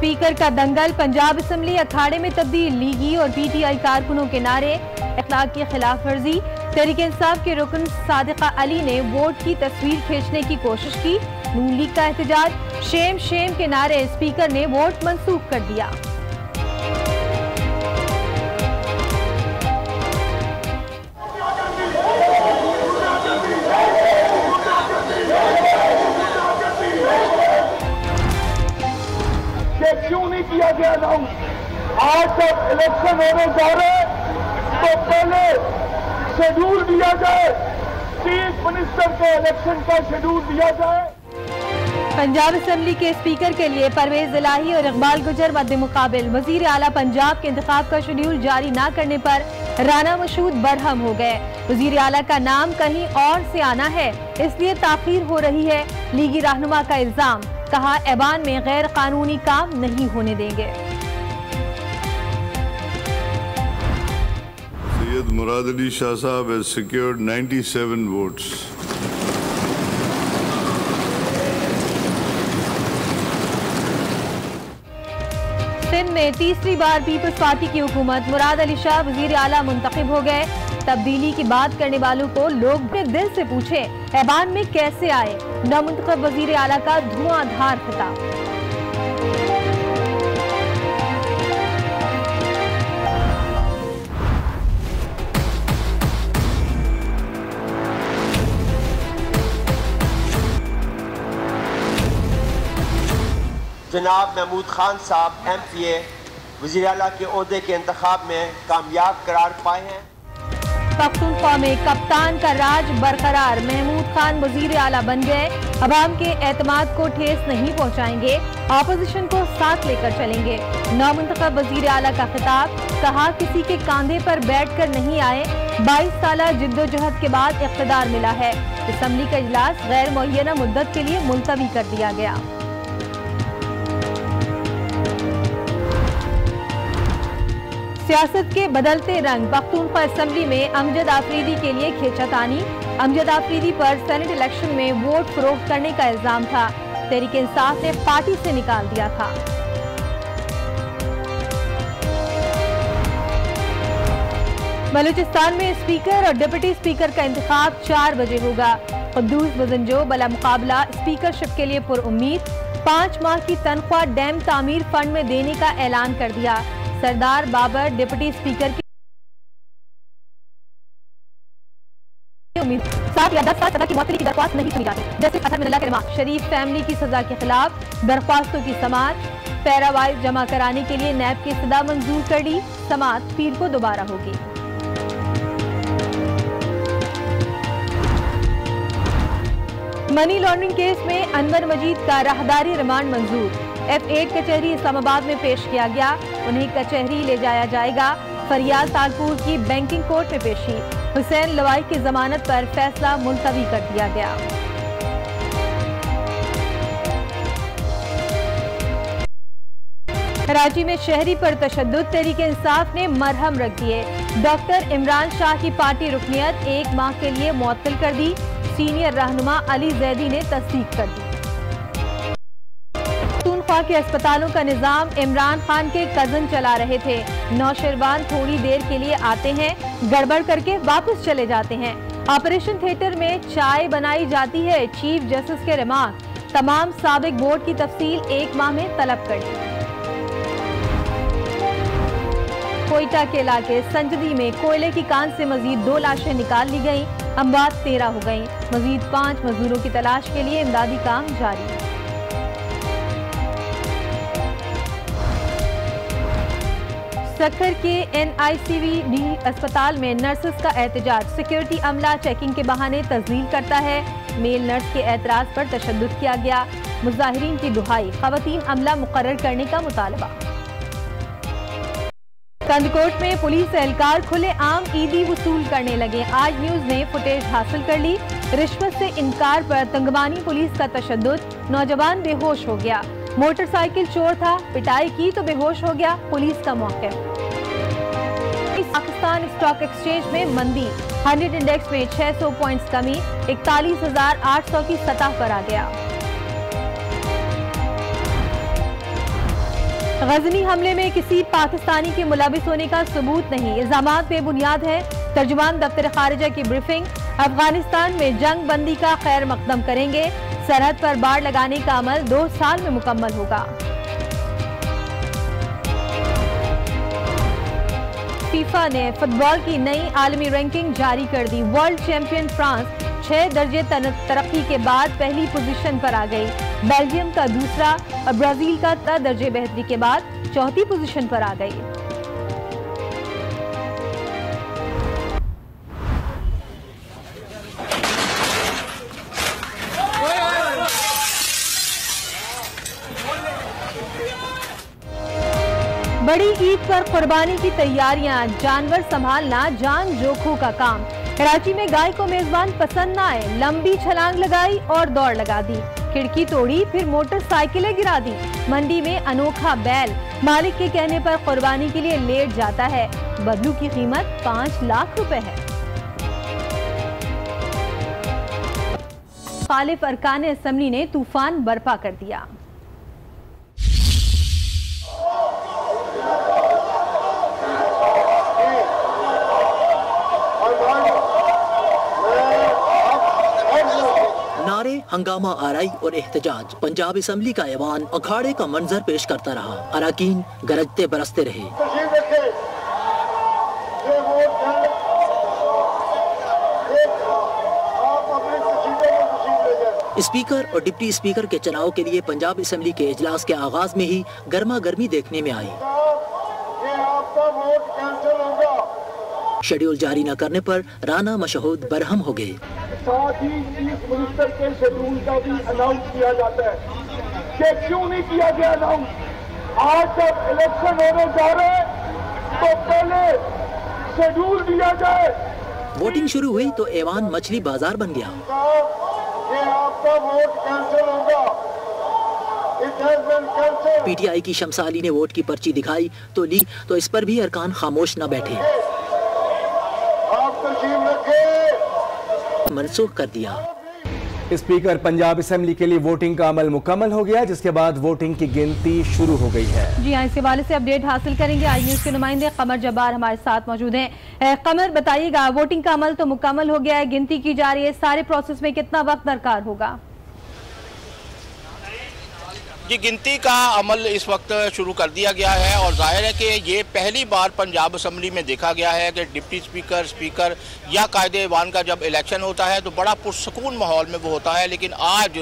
Speaker का दंगल, Punjab assembly अखाड़े में तब्दील, लीगी और पीटीआई कारकुनों के नारे, अखलाक की खिलाफ वर्जी। तहरीक इंसाफ के रुकन सादिका अली ने वोट की तस्वीर खींचने की कोशिश की, नून लीग का एहतजाज, शेम शेम के नारे, स्पीकर ने वोट मंसूख कर दिया। क्यों नहीं किया गया अनाउंस? आज जब इलेक्शन होने जा रहे हैं तो पहले शेड्यूल दिया जाए, चीफ मिनिस्टर के इलेक्शन का शेड्यूल दिया जाए। पंजाब असेंबली के स्पीकर के लिए परवेज इलाही और इकबाल गुजर मद्दे मुकाबिल। वजीर आला पंजाब के इंतखाब का शेड्यूल जारी न करने पर राना मशहूद बरहम हो गए। वजीर आला का नाम कहीं और से आना है, इसलिए ताखीर हो रही है, लीगी रहनुमा का इल्जाम। कहा, ऐवान में गैर कानूनी काम नहीं होने देंगे। सैयद मुराद अली शाह साहब has secured 97 votes. सिंध में तीसरी बार पीपल्स पार्टी की हुकूमत, मुराद अली शाह वजीर आला मुंतखब हो गए। तब्दीली की बात करने वालों को लोग अपने दिल से पूछे, ऐवान में कैसे आए? नामुंतखब वजीर आला का धुआंधार खिताब। जनाब महमूद खान साहब MPA वज़ीर आला के ओहदे के इंतखाब में कामयाब करार पाए हैं। पख्तूनख्वा में कप्तान का राज बरकरार, महमूद खान वजीर आला बन गए। अवाम के एतमाद को ठेस नहीं पहुंचाएंगे, ऑपोजिशन को साथ लेकर चलेंगे। नामुंतखब वजीर आला का खिताब, कहा, किसी के कांधे पर बैठकर नहीं आए, 22 साल जिद्दोजहद के बाद इख्तिदार मिला है। असेंबली का इजलास गैर मुअय्यना मुद्दत के लिए मुलतवी कर दिया गया। सियासत के बदलते रंग, पख्तूनख्वा असेंबली में अमजद आफरीदी के लिए खींचातानी। अमजद आफरीदी पर सेनेट इलेक्शन में वोट फरोख्त करने का इल्जाम था, तहरीक इंसाफ ने पार्टी से निकाल दिया था। बलूचिस्तान में स्पीकर और डिप्टी स्पीकर का इंतखाब 4 बजे होगा। कुद्दूस बजंजो बला मुकाबला स्पीकरशिप के लिए पुरउम्मीद। 5 माह की तनख्वाह डैम तामीर फंड में देने का ऐलान कर दिया। सरदार बाबर डिप्टी स्पीकर की उम्मीद, 7 या 10 साल सजा की मुअत्तली की दरख्वास्त नहीं सुनी जाती। जस्टिस अतहर मिनल्लाह के रहमा, शरीफ फैमिली की सजा के खिलाफ दरख्वास्तों की समाअत, पैरावाइज जमा कराने के लिए नैब की सदा मंजूर कर ली। समाअत पीर को दोबारा होगी। मनी लॉन्ड्रिंग केस में अनवर मजीद का राहदारी रिमांड मंजूर। F8 कचहरी इस्लामाबाद में पेश किया गया, उन्हें कचहरी ले जाया जाएगा। फरियाद तालपुर की बैंकिंग कोर्ट में पेशी। हुसैन लवाई की जमानत पर फैसला मुलतवी कर दिया गया। कराची में शहरी पर तशद्दुद, तहरीक इंसाफ ने मरहम रख दिए। डॉक्टर इमरान शाह की पार्टी रुकनियत 1 माह के लिए मुअत्तल कर दी। सीनियर रहनुमा अली जैदी ने तस्दीक कर दी। पख्तूनख्वा के अस्पतालों का निजाम इमरान खान के कजन चला रहे थे। नौशरवान थोड़ी देर के लिए आते हैं, गड़बड़ करके वापस चले जाते हैं। ऑपरेशन थिएटर में चाय बनाई जाती है। चीफ जस्टिस के रिमार्क, तमाम साबिक बोर्ड की तफसील 1 माह में तलब कर दी। कोयटा के इलाके संजदी में कोयले की कान से मजीद 2 लाशें निकाल ली गईं। अमवात 13 हो गईं। मजीद 5 मजदूरों की तलाश के लिए इमदादी काम जारी। सक्खर के NICVD अस्पताल में नर्सेस का एहतजाज। सिक्योरिटी अमला चेकिंग के बहाने तस्दील करता है। मेल नर्स के एतराज पर तशद्दुद किया गया। मुजाहिरीन की दुहाई, खवातीन अमला मुकर्रर करने का मुतालबा। कंदकोट में पुलिस एहलकार खुले आम ईदी वसूल करने लगे। आज न्यूज ने फुटेज हासिल कर ली। रिश्वत से इनकार पर तंगबानी पुलिस का तशद्दुद, नौजवान बेहोश हो गया। मोटरसाइकिल चोर था, पिटाई की तो बेहोश हो गया, पुलिस का मौक़िफ़। पाकिस्तान स्टॉक एक्सचेंज में मंदी, 100 इंडेक्स में 600 पॉइंट्स कमी, 41,800 की सतह पर आ गया। गजनी हमले में किसी पाकिस्तानी के मुलविस होने का सबूत नहीं, इल्जामात बेबुनियाद है। तर्जुमान दफ्तर खारिजा की ब्रीफिंग। अफगानिस्तान में जंग बंदी का खैर मकदम करेंगे। सरहद पर बाड़ लगाने का अमल 2 साल में मुकम्मल होगा। फीफा ने फुटबॉल की नई आलमी रैंकिंग जारी कर दी। वर्ल्ड चैंपियन फ्रांस 6 दर्जे तरक्की के बाद पहली पोजीशन पर आ गई। बेल्जियम का दूसरा और ब्राजील का 3 दर्जे बेहतरी के बाद चौथी पोजीशन पर आ गई। बड़ी ईद पर कुर्बानी की तैयारियां, जानवर संभालना जान जोखों का काम। कराची में गाय को मेजबान पसंद न आए, लंबी छलांग लगाई और दौड़ लगा दी। खिड़की तोड़ी, फिर मोटरसाइकिलें गिरा दी। मंडी में अनोखा बैल मालिक के कहने पर कुर्बानी के लिए लेट जाता है। बदलू की कीमत 5 लाख रुपए है। मुखालिफ अरकान असम्बली ने तूफान बर्पा कर दिया। नारे, हंगामा आराई और एहतजाज। पंजाब असम्बली का ऐवान अखाड़े का मंजर पेश करता रहा। अराकीन गरजते बरसते रहे। स्पीकर और डिप्टी स्पीकर के चुनाव के लिए पंजाब असम्बली के इजलास के आगाज में ही गर्मा गर्मी देखने में आई। शेड्यूल जारी न करने पर राना मशहूद बरहम हो गए। साथ ही चीफ मिनिस्टर के शेड्यूल का भी अनाउंस किया जाता है कि क्यों नहीं किया गया अनाउंस। आज जब इलेक्शन होने जा रहे हैं तो पहले शेड्यूल दिया जाए। वोटिंग शुरू हुई तो ऐवान मछली बाजार बन गया। ये आपका वोट कैंसिल होगा। पीटीआई की शमसाली ने वोट की पर्ची दिखाई तो ली, तो इस पर भी अरकान खामोश न बैठे, आप तस्लीम रखें, मनसूख कर दिया। स्पीकर पंजाब असेंबली के लिए वोटिंग का अमल मुकम्मल हो गया, जिसके बाद वोटिंग की गिनती शुरू हो गई है। जी हाँ, इस हवाले से अपडेट हासिल करेंगे। आई न्यूज के नुमाइंदे कमर जब्बार हमारे साथ मौजूद हैं। कमर, बताइएगा, वोटिंग का अमल तो मुकम्मल हो गया है, गिनती की जा रही है, सारे प्रोसेस में कितना वक्त दरकार होगा? जी, गिनती का अमल इस वक्त शुरू कर दिया गया है और जाहिर है कि ये पहली बार पंजाब असम्बली में देखा गया है कि डिप्टी स्पीकर, स्पीकर या कायदे-ए-वान का जब इलेक्शन होता है तो बड़ा पुरसकून माहौल में वो होता है। लेकिन आज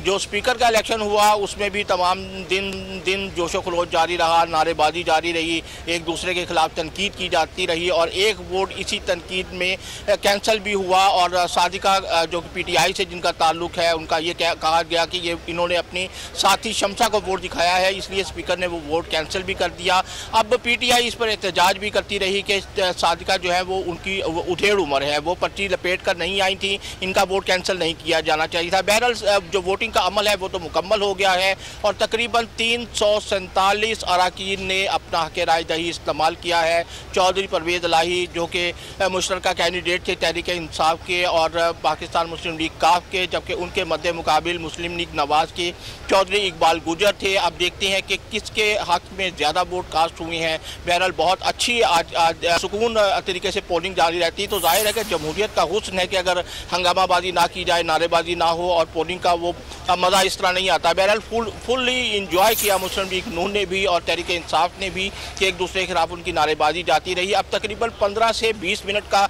जो स्पीकर का इलेक्शन हुआ उसमें भी तमाम दिन जोशो खरोश जारी रहा, नारेबाजी जारी रही, एक दूसरे के खिलाफ तनकीद की जाती रही और एक वोट इसी तनकीद में कैंसिल भी हुआ। और सादिका जो PTI से जिनका ताल्लुक है, उनका ये कहा गया कि ये इन्होंने अपनी साथी शमसा को वोट दिखाया है, इसलिए स्पीकर ने वो वोट कैंसिल भी कर दिया। अब PTI इस पर एहतजाज भी करती रही कि सादिका जो है वो उनकी उधेड़ उम्र है, वो पर्ची लपेट कर नहीं आई थी, इनका वोट कैंसिल नहीं किया जाना चाहिए था। बहरहाल जो वोटिंग का अमल है वो तो मुकम्मल हो गया है और तकरीबन 347 अरकान ने अपना हक़ राय दही इस्तेमाल किया है। चौधरी परवेज़ इलाही जो कि मुशतरका कैंडिडेट थे तहरीक इंसाफ के और पाकिस्तान मुस्लिम लीग काफ के, जबकि उनके मद्दे मुकाबिल मुस्लिम लीग नवाज के चौधरी इकबाल गुजर थे। अब देखते हैं कि किसके हक में ज़्यादा वोट कास्ट हुए हैं। बहरहाल बहुत अच्छी आज सुकून तरीके से पोलिंग जारी रहती है, तो जाहिर है कि जमहूरियत का हुस्न है कि अगर हंगामाबाजी ना की जाए, नारेबाजी ना हो और पोलिंग का वो मज़ा इस तरह नहीं आता। बहरहाल फुल्ली इंजॉय किया मुस्लिम लीग नून ने भी और तहरीक इंसाफ ने भी कि एक दूसरे के खिलाफ उनकी नारेबाजी जाती रही। अब तकरीबन 15 से 20 मिनट का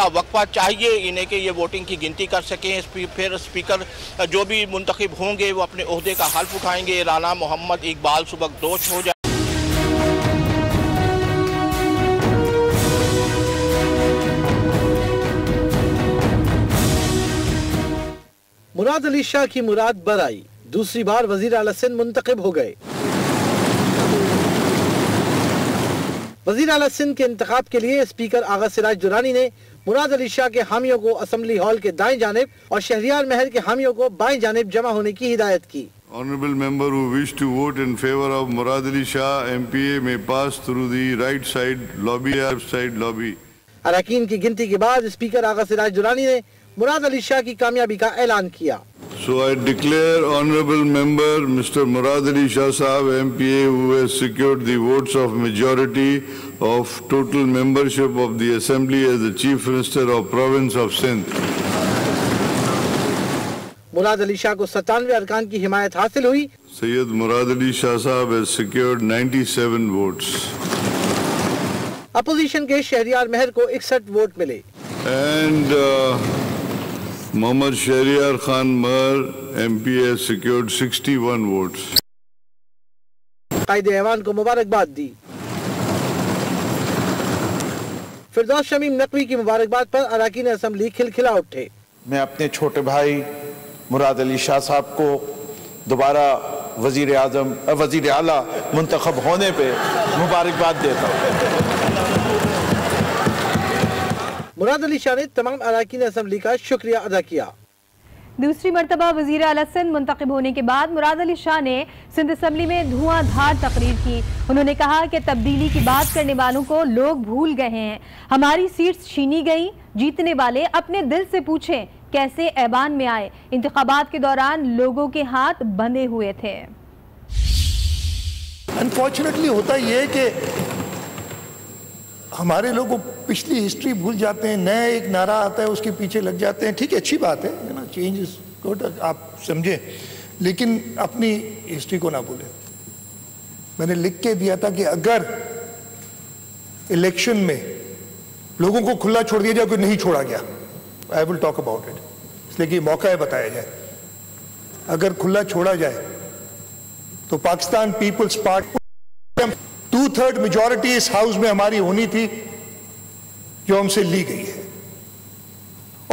वक्फा चाहिए इन्हें कि ये वोटिंग की गिनती कर सकें। फिर स्पीकर जो भी मुंतखब होंगे वो अपने ओहदे का हल्फ उठाएंगे। राना मोहम्मद इकबाल सुबकदोश हो जाए। मुराद अली शाह की मुराद बराई, दूसरी बार वजीर आला सिंध मुंतखब हो गए। वजीर आला सिंध के इंतखाब के लिए स्पीकर आगा सिराज दुरानी ने मुराद अली शाह के हामियों को असेंबली हॉल के दाएं जानिब और शहरियार महल के हामियों को बाएं जानिब जमा होने की हिदायत की। Honorable member who wish to vote in favor of Murad Ali Shah MPA may pass through the right side lobby or left side lobby. अरकान की गिनती के बाद स्पीकर आगा सिराज दुरानी ने मुराद अली शाह की कामयाबी का ऐलान किया। So I declare Honorable Member Mr. Murad Ali Shah Sahab MPA, who has secured the votes of majority of total membership of the Assembly, as the Chief Minister of Province of Sindh. Murad Ali Shah को 97 अरकान की हिमायत हासिल हुई। Sayyid Murad Ali Shah Sahab has secured 97 votes. Opposition के शहरियार महर को 61 vote मिले। And Mohammad Shahriar Khan Maher MPA has secured 61 votes. कायदे ऐवान को मुबारकबाद दी। फिरदौस शमीम नकवी की मुबारकबाद पर अरकान असेंबली खिलखिला उठे। मैं अपने छोटे भाई मुराद अली शाह साहब को दोबारा वजीर आला मुंतखब होने पे मुबारकबाद देता हूँ। मुराद अली शाह ने तमाम अरकान असेंबली का शुक्रिया अदा किया। दूसरी मरतबा वजीर आला सिंध मुंतखब होने के बाद मुराद अली शाह ने सिंध असेंबली में धुआंधार तकरीर की। उन्होंने कहा कि तब्दीली की बात करने वालों को लोग भूल गए हैं। हमारी सीट्स छीनी गई। जीतने वाले अपने दिल से पूछें कैसे ऐवान में आए। इंतखाबात के दौरान लोगों के हाथ बंधे हुए थे। अनफॉर्चुनेटली होता यह है कि हमारे लोग पिछली हिस्ट्री भूल जाते हैं, नया एक नारा आता है उसके पीछे लग जाते हैं। ठीक है, अच्छी बात है ना, चेंज इज गुड, आप समझे, लेकिन अपनी हिस्ट्री को ना भूलें। मैंने लिख के दिया था कि अगर इलेक्शन में लोगों को खुला छोड़ दिया जाए, कोई नहीं छोड़ा गया, I will talk about it, इसलिए कि मौका है बताया जाए। अगर खुला छोड़ा जाए तो पाकिस्तान पीपल्स पार्टी 2/3 मेजॉरिटी इस हाउस में हमारी होनी थी, जो हमसे ली गई है।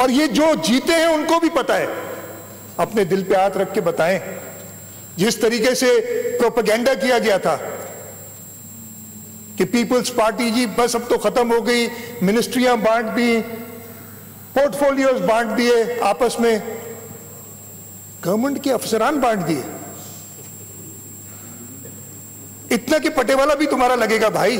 और ये जो जीते हैं उनको भी पता है, अपने दिल पे हाथ रख के बताएं। जिस तरीके से प्रोपेगेंडा किया गया था कि पीपल्स पार्टी जी बस अब तो खत्म हो गई, मिनिस्ट्रियां बांट दी, पोर्टफोलियोज बांट दिए, आपस में गवर्नमेंट के अफसरान बांट दिए, इतना कि पटेवाला भी तुम्हारा लगेगा भाई।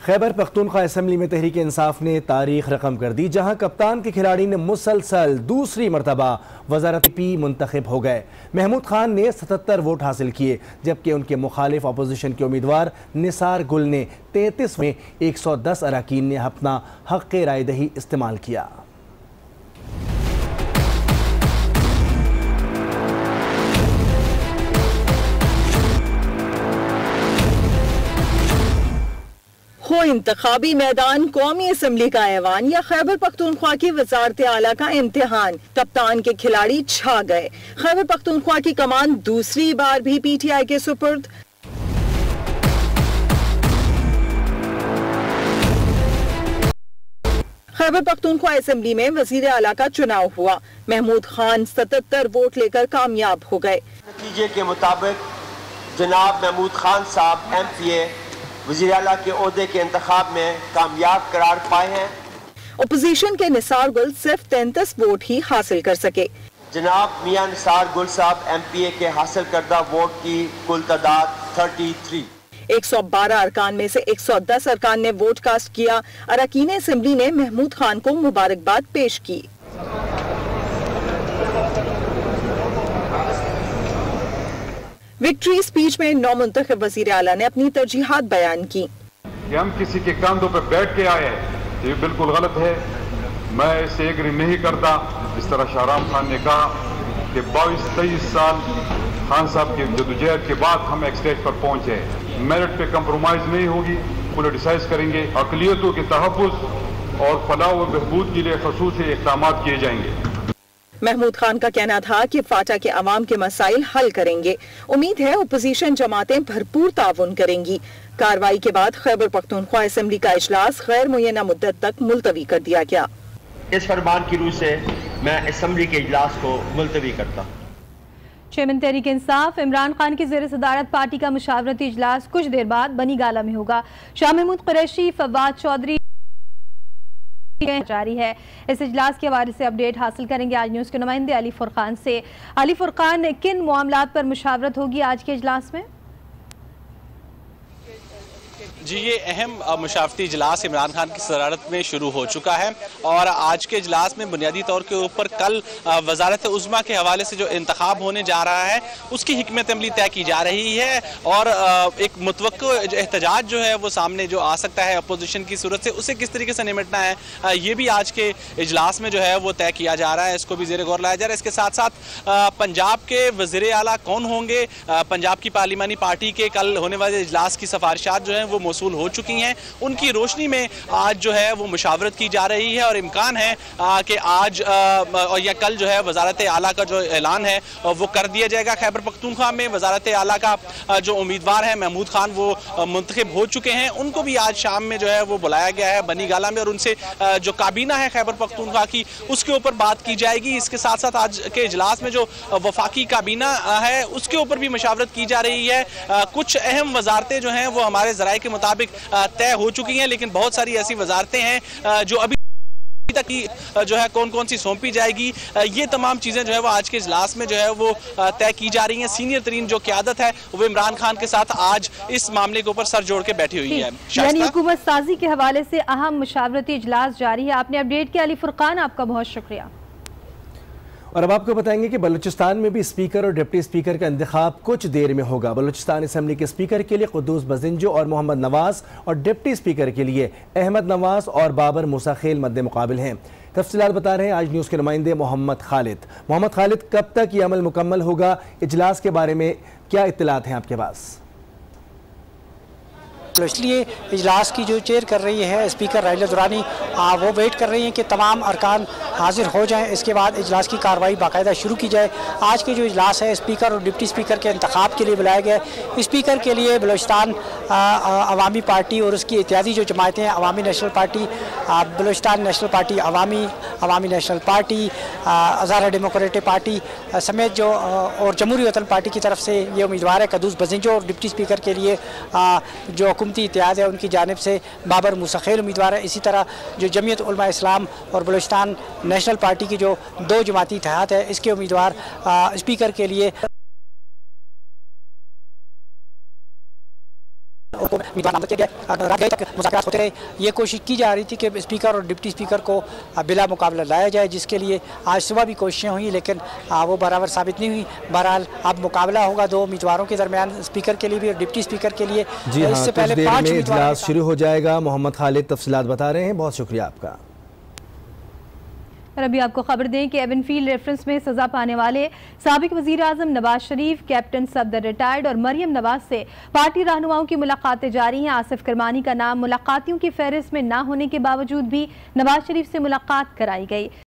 खैबर पख्तूनख्वा असेंबली में तहरीक इंसाफ ने तारीख रकम कर दी, जहां कप्तान के खिलाड़ी ने मुसलसल दूसरी मरतबा वजारत पी मुंतखब हो गए। महमूद खान ने 77 वोट हासिल किए, जबकि उनके मुखालिफ अपोजिशन के उम्मीदवार निसार गुल ने 33 में 110 अरकान ने अपना हक़ रायदही इस्तेमाल किया। हो इंतखाबी मैदान, कौमी असम्बली का ऐवान या खैबर पख्तूनख्वा की वजारत आला का इम्तिहान, कप्तान के खिलाड़ी छा गए। खैबर पख्तूनख्वा की कमान दूसरी बार भी पीटीआई के सुपुर्द। खैबर पख्तूनख्वा असेंबली में वजीर आला का चुनाव हुआ। महमूद खान 77 वोट लेकर कामयाब हो गए। नतीजे के मुताबिक जनाब महमूद खान साहब MPA वज़ीर आला के ओहदे के इंतखाब में कामयाब करार पाए हैं। अपोजिशन के निसार गुल सिर्फ 33 वोट ही हासिल कर सके। जनाब मियां निसार गुल साहब MPA के हासिल करदा वोट की कुल तादाद 33। 112 अरकान में से 110 अरकान ने वोट कास्ट किया। अरकान असेंबली ने महमूद खान को मुबारकबाद पेश की। विक्ट्री स्पीच में नौमुंतखब वजीर आला ने अपनी तरजीहात बयान की। कि हम किसी के कंधों पर बैठ के आए हैं, ये बिल्कुल गलत है। मैं इससे एग्री नहीं करता। इस तरह शाहराम खान ने कहा कि 22-23 साल खान साहब की जदोजहद के बाद हम एक स्टेज पर पहुंचे। मेरिट पे कंप्रोमाइज नहीं होगी, पॉलिटिसाइज करेंगे। अक़लियतों के तहफ़्फ़ुज़ और फलाह व बहबूद के लिए ख़ुसूसी इक़दाम किए जाएंगे। महमूद खान का कहना था कि फाटा के अवाम के मसाइल हल करेंगे। उम्मीद है अपोजिशन जमातें भरपूर ताउन करेंगी। कार्रवाई के बाद खैबर पख्तूनख्वा असेंबली का इजलास गैर मुय्यना मुद्दत तक मुलतवी कर दिया गया। इस फरमान की रूह से मैं असेंबली के इजलास को मुलतवी करता हूँ। चेयरमैन तहरीक इंसाफ इमरान खान की ज़ेर सदारत पार्टी का मुशावरती इजलास कुछ देर बाद बनी गाला में होगा। शाह महमूद कुरैशी, फवाद चौधरी जारी है। इस इजलास के हवाले से अपडेट हासिल करेंगे आज न्यूज़ के नुमाइंदे अली फुरकान से। अली फुरकान, किन मामलात पर मुशावरत होगी आज के इजलास में? जी, ये अहम मुशावरती इजलास इमरान खान की सदारत में शुरू हो चुका है और आज के इजलास में बुनियादी तौर के ऊपर कल वजारत उज़्मा के हवाले से जो इंतखाब होने जा रहा है उसकी हिकमत अमली तय की जा रही है और एक मुतवक्को एहतजाज जो है वो सामने जो आ सकता है अपोजिशन की सूरत से, उसे किस तरीके से निपटना है ये भी आज के इजलास में जो है वो तय किया जा रहा है, इसको भी ज़ेर गौर लाया जा रहा है। इसके साथ साथ पंजाब के वज़ीर आला कौन होंगे, पंजाब की पार्लिमानी पार्टी के कल होने वाले इजलास की सिफारिशात जो हैं वो मौसूल हो चुकी हैं, उनकी रोशनी में आज जो है वो मुशावरत की जा रही है और इम्कान है कि आज या कल जो है वजारत आला का जो ऐलान है वो कर दिया जाएगा। खैबर पख्तूनख्वा में वजारत आला का जो उम्मीदवार है महमूद खान वो मुंतखब हो चुके हैं, उनको भी आज शाम में जो है वो बुलाया गया है बनी गाला में और उनसे जो काबीना है खैबर पख्तूनख्वा की उसके ऊपर बात की जाएगी। इसके साथ साथ आज के इजलास में जो वफाकी काबीना है उसके ऊपर भी मशावरत की जा रही है। कुछ अहम वजारतें जो हैं वो हमारे ज़राए के मुताबिक तय हो चुकी हैं, लेकिन बहुत सारी ऐसी वजारतें हैं जो अभी तक की जो है कौन कौन सी सौंपी जाएगी, ये तमाम चीज़ें जो है वो आज के इजलास में जो है वो तय की जा रही हैं। सीनियर तरीन जो क़यादत है वो इमरान खान के साथ आज इस मामले के ऊपर सर जोड़ के बैठी हुई है। यानी हुकूमत साजी के हवाले से अहम मुशावरती इजलास जारी है। आपने अपडेट किया अली फुरकान, आपका बहुत शुक्रिया। और अब आपको बताएंगे कि बलूचिस्तान में भी स्पीकर और डिप्टी स्पीकर का इंतखाब कुछ देर में होगा। बलूचिस्तान असम्बली के स्पीकर के लिए कुद्दूस बजिंजो और मोहम्मद नवाज और डिप्टी स्पीकर के लिए अहमद नवाज और बाबर मूसा खेल मद्दे मुकाबिल हैं। तफसीलात बता रहे हैं आज न्यूज़ के नुमाइंदे मोहम्मद खालिद। मोहम्मद खालिद, कब तक ये अमल मुकम्मल होगा? इजलास के बारे में क्या इत्तलात हैं आपके पास? तो इसलिए इजलास की जो चेयर कर रही है स्पीकर राहिला दुरानी, वो वेट कर रही हैं कि तमाम अरकान हाजिर हो जाएं, इसके बाद इजलास की कार्रवाई बाकायदा शुरू की जाए। आज के जो इजलास है स्पीकर और डिप्टी स्पीकर के इंतखाब के लिए बुलाया गया है। स्पीकर के लिए बलूचिस्तान अवामी पार्टी और उसकी इत्यादी जो जमातें हैं, Awami national party, Balochistan national party Awami, Awami national party, Hazara democratic party समेत जो और जमहूरी वतन पार्टी की तरफ से ये उम्मीदवार है कुद्दूस बजिंजो और डिप्टी स्पीकर के लिए जो हुकूमती इत्तेहाद है उनकी जानिब से बाबर मूसा खेल उम्मीदवार है। इसी तरह जो जमीयत उलमा इस्लाम और बलूचिस्तान नेशनल पार्टी की जो दो जमाती इत्तेहाद है इसके उम्मीदवार स्पीकर के लिए मुज़ाकरात होते रहे। ये कोशिश की जा रही थी कि स्पीकर और डिप्टी स्पीकर को बिला मुकाबला लाया जाए, जिसके लिए आज सुबह भी कोशिशें हुई लेकिन वो बराबर साबित नहीं हुई। बहरहाल अब मुकाबला होगा दो उम्मीदवारों के दरमियान, स्पीकर के लिए भी और डिप्टी स्पीकर के लिए। इससे पहले 5 इजलास शुरू हो जाएगा। मोहम्मद खालिद तफसीलात बता रहे हैं, बहुत शुक्रिया आपका। और अभी आपको खबर दें कि एवनफील्ड रेफरेंस में सजा पाने वाले साबिक वजीर आजम नवाज शरीफ, कैप्टन सफदर रिटायर्ड और मरियम नवाज से पार्टी रहनुमाओं की मुलाकातें जारी हैं। आसिफ करमानी का नाम मुलाकातियों की फहरिस्त में न होने के बावजूद भी नवाज शरीफ से मुलाकात कराई गई।